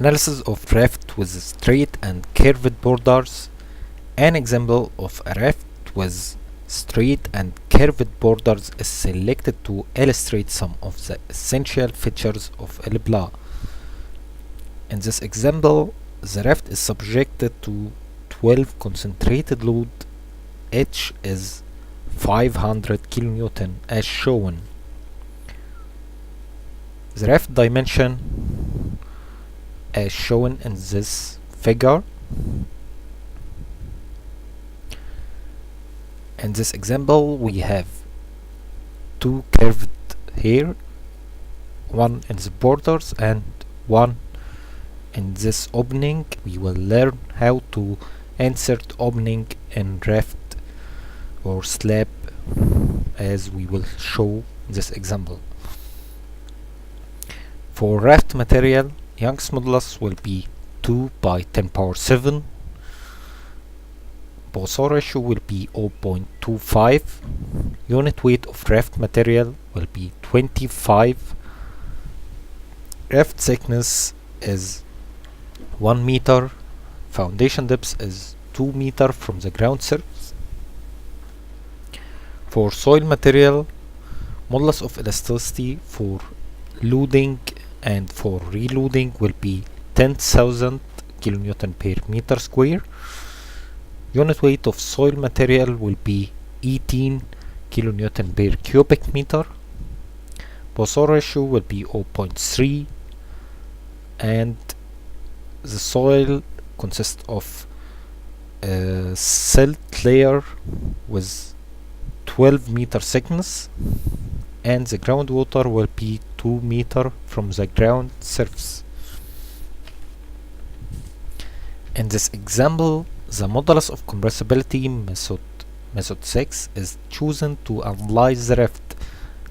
Analysis of raft with straight and curved borders. An example of a raft with straight and curved borders is selected to illustrate some of the essential features of ELPLA. In this example, the raft is subjected to 12 concentrated load. H is 500 kN as shown. The raft dimension as shown in this figure. In this example, we have two curved here, one in the borders and one in this opening. We will learn how to insert opening in raft or slab as we will show in this example. For raft material, Young's modulus will be 2 by 10 power 7. Poisson ratio will be 0.25. Unit weight of raft material will be 25. Raft thickness is 1 meter. Foundation depth is 2 meter from the ground surface. For soil material, modulus of elasticity for loading and for reloading will be 10,000 kN per meter square. Unit weight of soil material will be 18 kN per cubic meter. Poisson ratio will be 0.3, and the soil consists of a silt layer with 12 meter thickness, and the groundwater will be 2 meter from the ground surface. In this example, the modulus of compressibility method 6 is chosen to analyze the raft.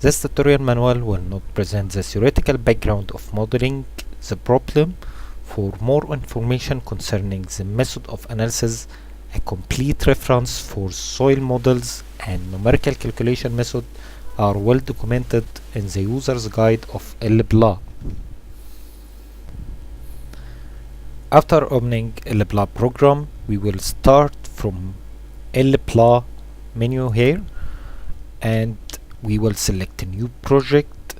This tutorial manual will not present the theoretical background of modeling the problem. For more information concerning the method of analysis, a complete reference for soil models and numerical calculation method are well documented in the user's guide of ELPLA. After opening ELPLA program, we will start from ELPLA menu here, and we will select a new project.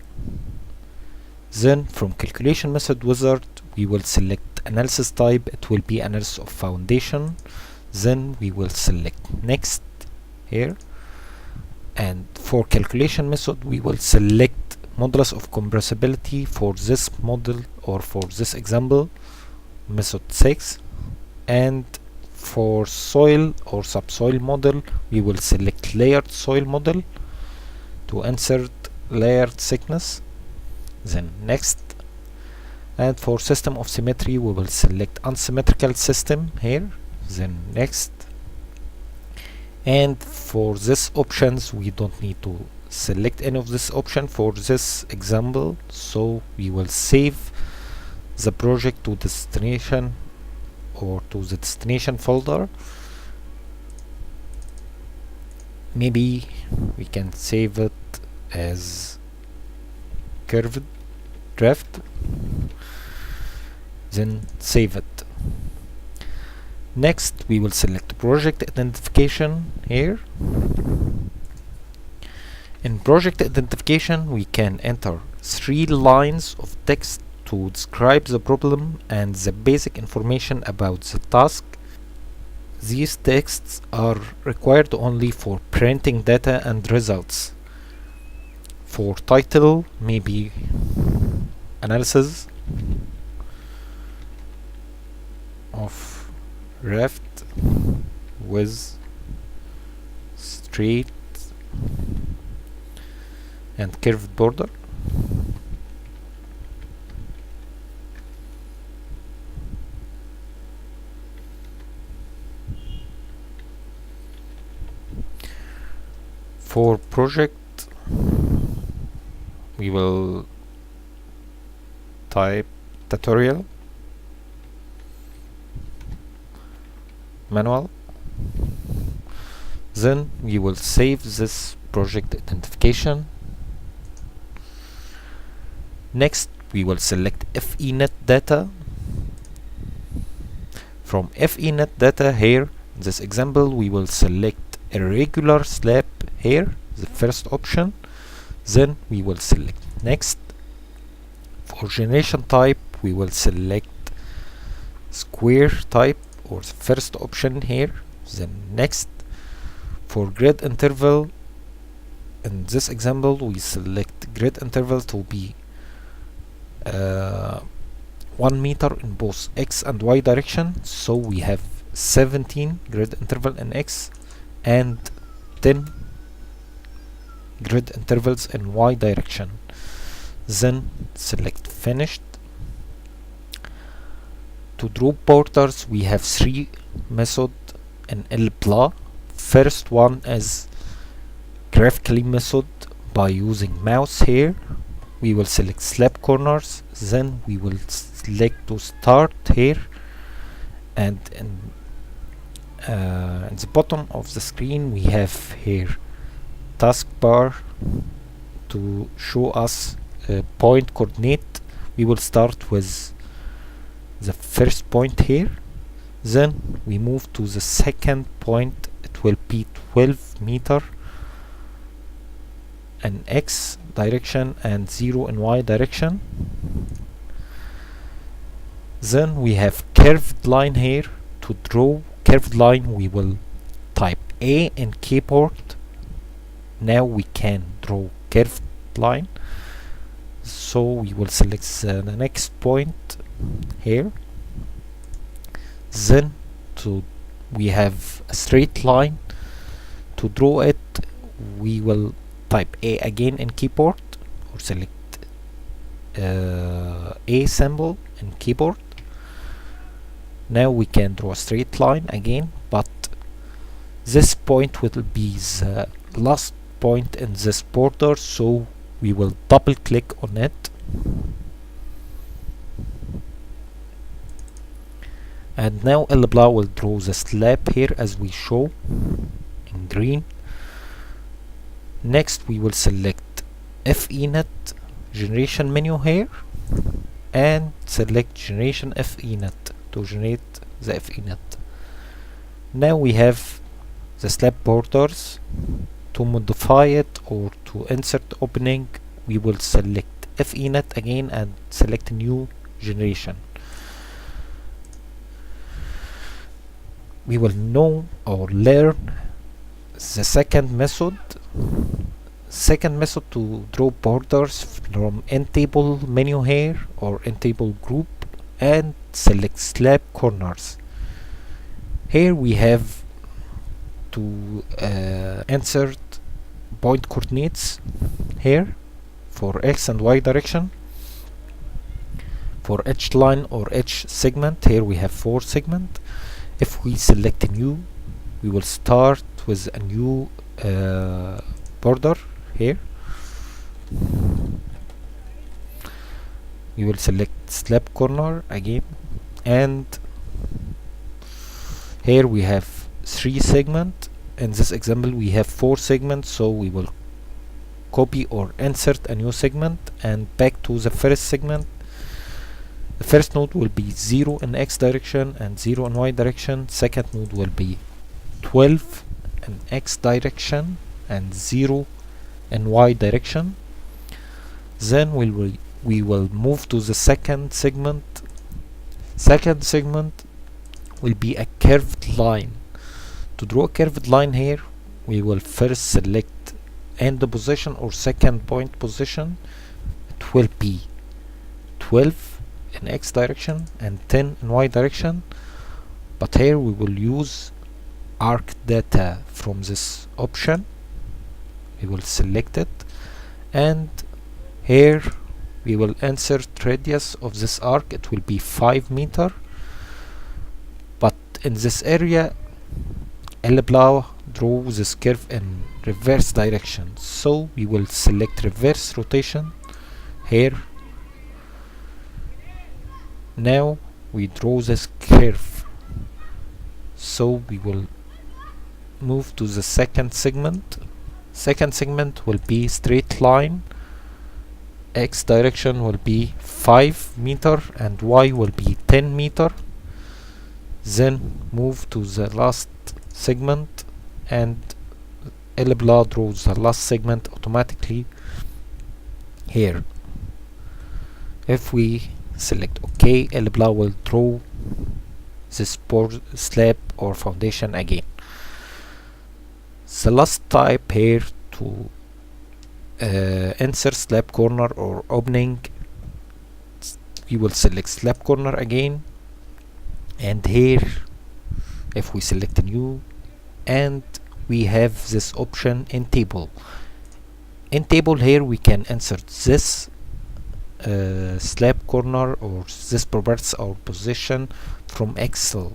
Then from calculation method wizard, we will select analysis type. It will be analysis of foundation. Then we will select next here, and for calculation method we will select modulus of compressibility for this model or for this example, method 6, and for soil or subsoil model we will select layered soil model to insert layered thickness. Then next, and for system of symmetry we will select unsymmetrical system here. Then next, and for this options we don't need to select any of this option for this example, so we will save the project to destination or to the destination folder. Maybe we can save it as curved draft, then save it. Next, we will select project identification here. In project identification, we can enter 3 lines of text to describe the problem and the basic information about the task. These texts are required only for printing data and results. For title, maybe analysis of raft with straight and curved border. For project, we will type tutorial manual. Then we will save this project identification. Next, we will select FENet data From FENet data here, in this example, we will select a regular slab here, the first option. Then we will select next. For generation type, we will select square type, or the first option here, then next. For grid interval, in this example, we select grid interval to be 1 meter in both x and y direction, so we have 17 grid interval in x and 10 grid intervals in y direction. Then select finished. To draw borders, we have 3 methods in ELPLA. First one is graphically method. By using mouse here, we will select slab corners, then we will select to start here, and in the bottom of the screen we have here taskbar to show us a point coordinate. We will start with the first point here, then we move to the second point. It will be 12 meter in x direction and 0 in y direction. Then we have curved line here. To draw curved line, we will type A in keyboard. Now we can draw curved line, so we will select the next point here. Then we have a straight line. To draw it, we will type A again in keyboard, or select A symbol in keyboard. Now we can draw a straight line again, but this point will be the last point in this border, so we will double click on it. And now ELPLA will draw the slab here as we show in green. Next we will select FENet generation menu here and select generation FENet to generate the FENet. Now we have the slab borders. To modify it or to insert opening, we will select FENet again and select new generation. We will know or learn the second method. Second method to draw borders from end table menu here, or end table group, and select slab corners. Here we have to insert point coordinates here for x and y direction. For each line or each segment, here we have 4 segments. If we select a new, we will start with a new border here. We will select slab corner again, and here we have 3 segments. In this example we have 4 segments, so we will copy or insert a new segment and back to the first segment. The first node will be 0 in x direction and 0 in y direction. Second node will be 12 in x direction and 0 in y direction. Then we will move to the second segment. Second segment will be a curved line. To draw a curved line here, we will first select end position or second point position. It will be 12 in x direction and 10 in y direction, but here we will use arc data from this option. We will select it, and here we will insert radius of this arc. It will be 5 meter, but in this area ELPLA draw this curve in reverse direction, so we will select reverse rotation here. Now we draw this curve, so we will move to the second segment. Second segment will be straight line. X direction will be 5 meter and y will be 10 meter. then move to the last segment, and ELPLA draws the last segment automatically here. If we select OK, ELPLA will draw this slab or foundation again. The last type here to insert slab corner or opening, we will select slab corner again, and here if we select new, and we have this option in table. In table here we can insert this slab corner or this properties or position from Excel.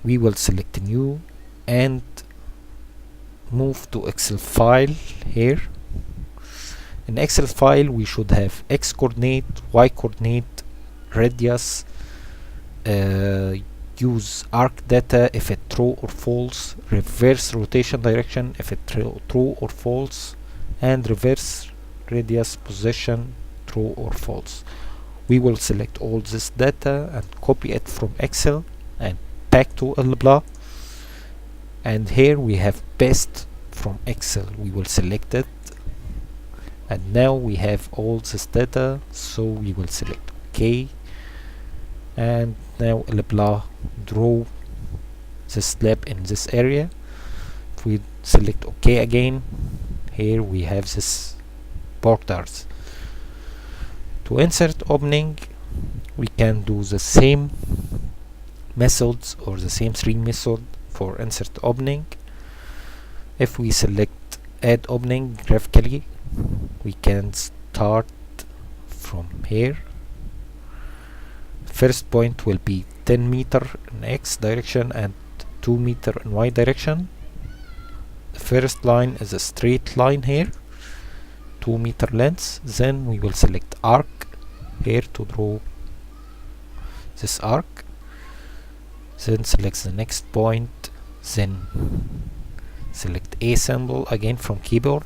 We will select new and move to Excel file here. In Excel file we should have X coordinate, Y coordinate, radius, use arc data if it's true or false, reverse rotation direction if it's true or false, and reverse radius position true or false. We will select all this data and copy it from Excel and back to ELPLA, and here we have paste from Excel. We will select it, and now we have all this data, so we will select OK, and now ELPLA draw the slab in this area. If we select OK again, here we have this borders. To insert opening, we can do the same methods or the same three method for insert opening. If we select add opening graphically, we can start from here. First point will be 10 meter in X direction and 2 meter in Y direction. The first line is a straight line here, 2 meter length. Then we will select arc here to draw this arc, then select the next point, then select A symbol again from keyboard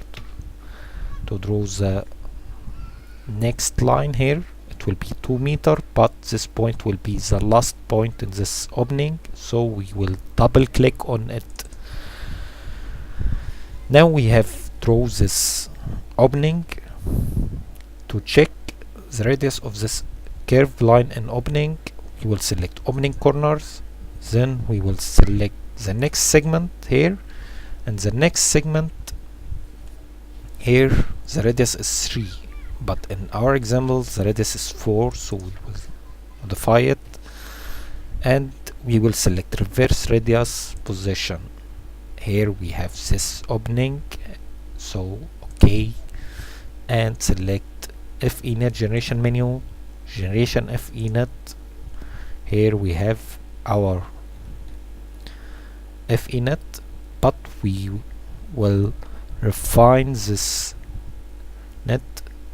to draw the next line here. It will be 2 meter, but this point will be the last point in this opening, so we will double click on it. Now we have draw this opening. To check the radius of this curved line in opening, we will select opening corners, then we will select the next segment here, and the next segment here the radius is 3, but in our example the radius is 4, so we will modify it, and we will select reverse radius position. Here we have this opening, so OK, and select FENet generation menu, generation FENet. Here we have our FENet, but we will refine this net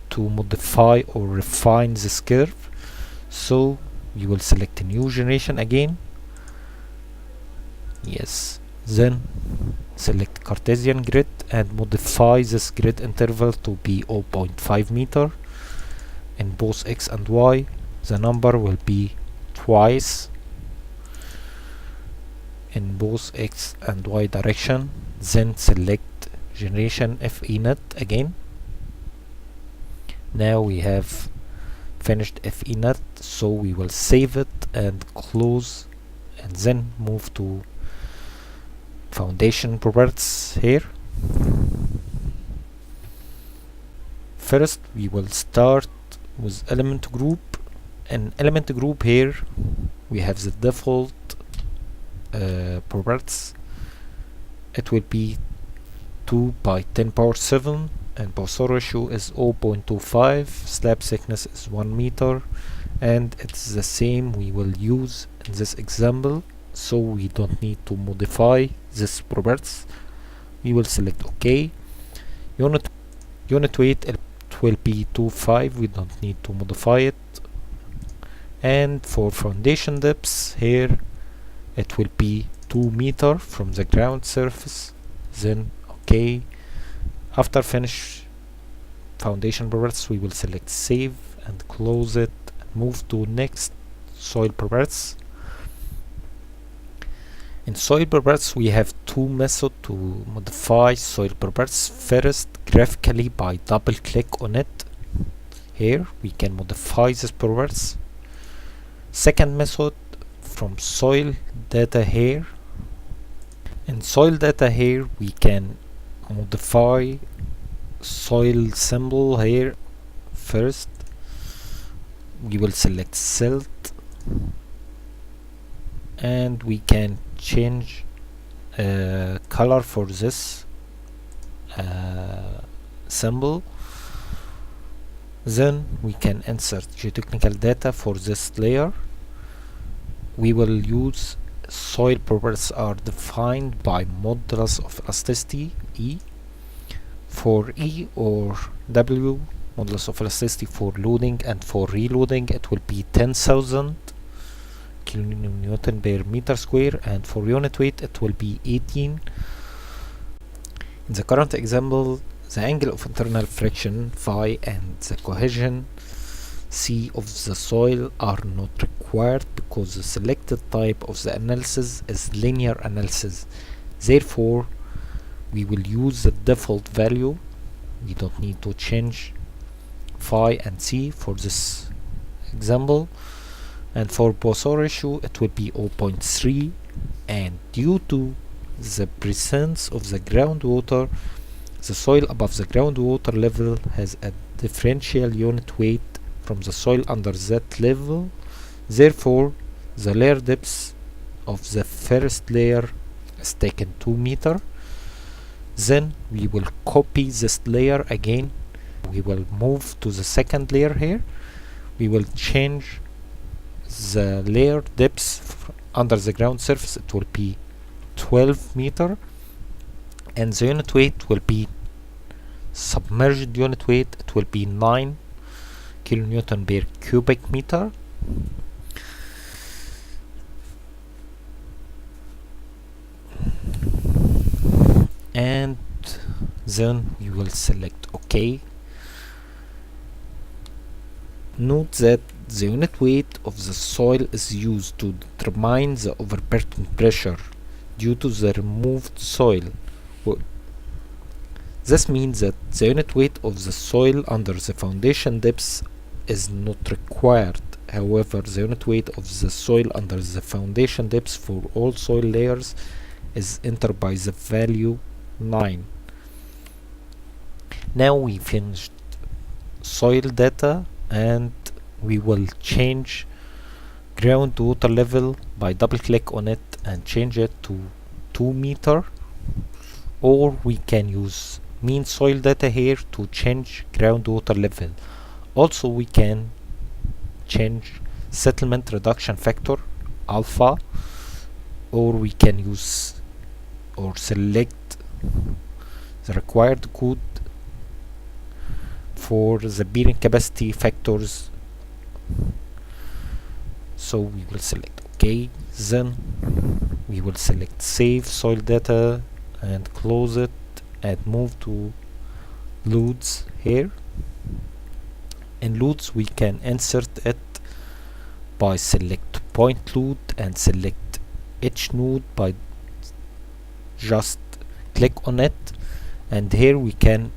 to modify or refine this curve, so we will select a new generation again. Yes, then select Cartesian grid and modify this grid interval to be 0.5 meter in both X and Y. The number will be twice in both X and Y direction. Then select generation FENet again. Now we have finished FENet, so we will save it and close, and then move to foundation properties here. First we will start with element group. In element group here we have the default properties. It will be 2 by 10 power 7, and Poisson ratio is 0.25, slab thickness is 1 meter, and it's the same we will use in this example, so we don't need to modify this properties. We will select OK. Unit weight, it will be 2.5, we don't need to modify it. And for foundation depths here, it will be 2 meter from the ground surface. Then OK. After finish foundation properties, we will select save and close it and move to next soil properties. In soil properties we have two methods to modify soil properties. First, graphically by double click on it. Here we can modify this properties. Second method, from soil data here. In soil data here we can modify soil symbol here. First we will select silt and we can change color for this symbol. Then we can insert geotechnical data for this layer. We will use soil properties are defined by modulus of elasticity E. For E or W, modulus of elasticity for loading and for reloading, it will be 10,000 kilonewton per meter square, and for unit weight it will be 18. In the current example, the angle of internal friction phi and the cohesion C of the soil are not required because the selected type of the analysis is linear analysis. Therefore, we will use the default value. We don't need to change phi and C for this example. And for Poisson ratio it will be 0.3, and due to the presence of the groundwater, the soil above the groundwater level has a differential unit weight from the soil under that level. Therefore, the layer depth of the first layer is taken 2 meter. Then we will copy this layer again. We will move to the second layer here. We will change the layer depth under the ground surface. It will be 12 meter, and the unit weight will be submerged unit weight. It will be 9 kilonewton per cubic meter. And then we will select OK. Note that the unit weight of the soil is used to determine the overburden pressure due to the removed soil. This means that the unit weight of the soil under the foundation depth is not required. However, the unit weight of the soil under the foundation depth for all soil layers is entered by the value 9. Now we finished soil data, and we will change groundwater level by double click on it and change it to 2 meter, or we can use mean soil data here to change groundwater level. Also we can change settlement reduction factor alpha, or we can use or select the required code for the bearing capacity factors. So we will select OK. Then we will select save soil data and close it and move to loads here. In loads we can insert it by select point load and select each node by just click on it, and here we can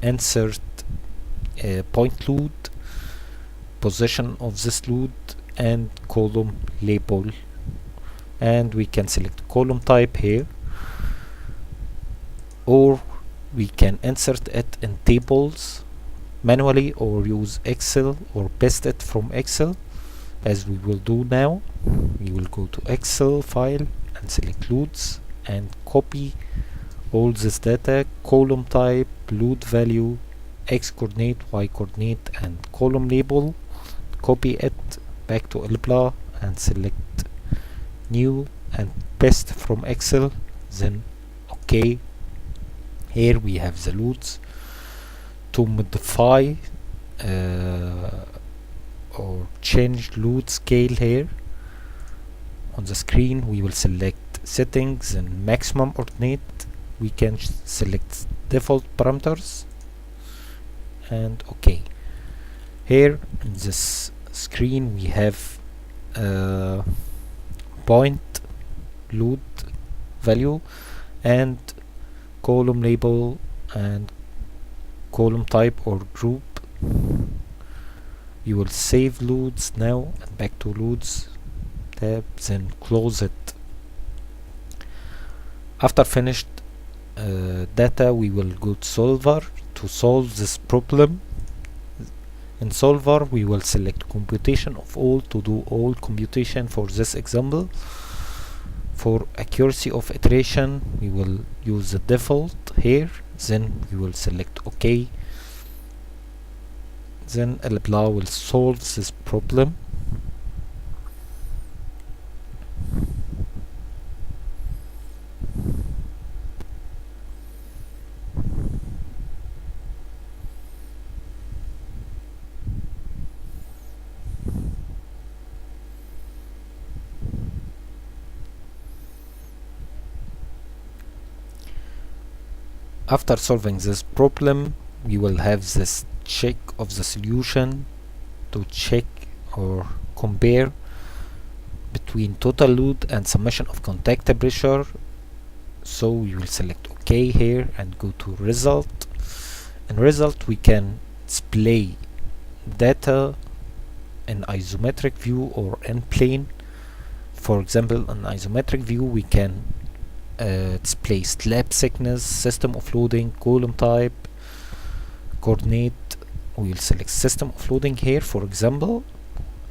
insert point load, position of this load, and column label, and we can select column type here, or we can insert it in tables manually or use Excel or paste it from Excel, as we will do now. We will go to Excel file and select loads and copy all this data, column type, load value, x coordinate, y coordinate, and column label. Copy it back to ELPLA and select new and paste from Excel, then OK. Here we have the loads. To modify or change load scale here on the screen, we will select settings and maximum ordinate. We can select default parameters and OK. Here in this screen we have point load value and column label and column type or group. You will save loads now and back to loads tab, then close it. After finished data, we will go to solver to solve this problem. In solver we will select computation of all to do all computation for this example. For accuracy of iteration we will use the default here, then we will select OK. Then ELPLA will solve this problem. After solving this problem, we will have this check of the solution to check or compare between total load and summation of contact pressure. So we will select OK here and go to result. In result we can display data in isometric view or in plane. For example, in isometric view we can display slab thickness, system of loading, column type, coordinate. We will select system of loading here. For example,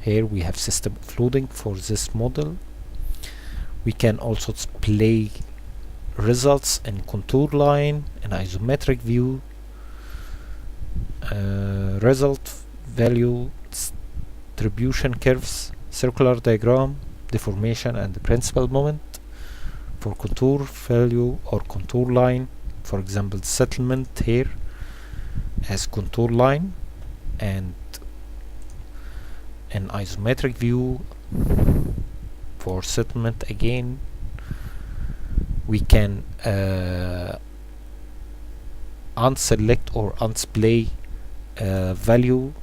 here we have system of loading for this model. We can also display results in contour line, in isometric view, result value, distribution curves, circular diagram, deformation and principal moment. For contour value or contour line, for example, settlement here as contour line, and an isometric view for settlement again we can unselect or undisplay value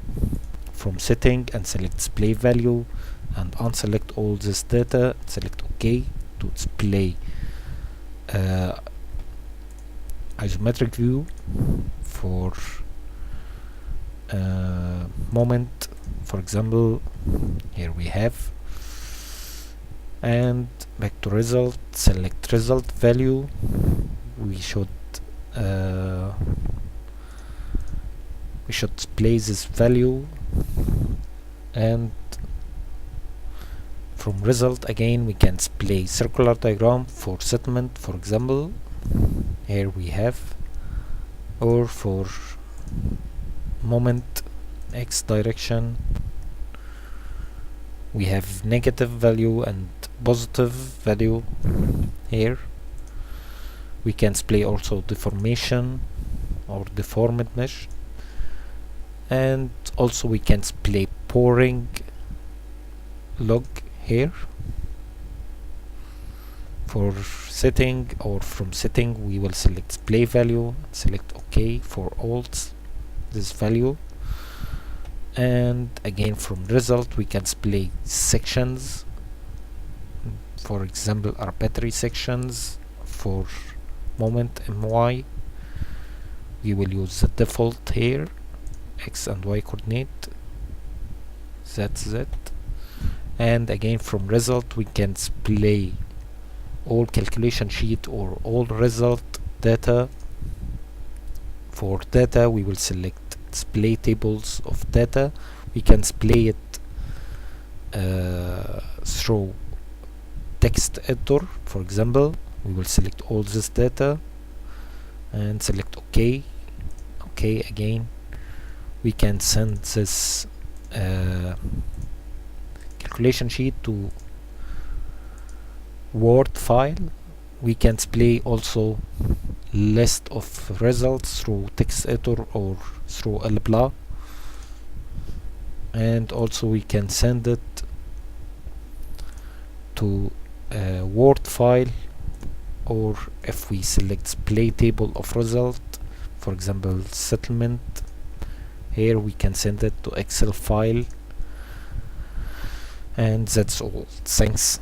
from setting and select display value and unselect all this data, select OK to display isometric view for moment. For example, here we have, and back to result, select result value. We should display this value, and from result again we can display circular diagram for settlement, for example, here we have, or for moment x direction we have negative value and positive value. Here we can display also deformation or deformed mesh, and also we can display pouring log here. For setting or from setting we will select display value, select OK for all this value, and again from result we can display sections, for example arbitrary sections. For moment my we will use the default here, x and y coordinate, z, and again from result we can display all calculation sheet or all result data. For data we will select display tables of data. We can display it through text editor. For example, we will select all this data and select OK. OK again. We can send this calculation sheet to Word file. We can display also list of results through text editor or through ELPLA, and also we can send it to a Word file, or if we select display table of result, for example settlement, here we can send it to Excel file. And that's all. Thanks.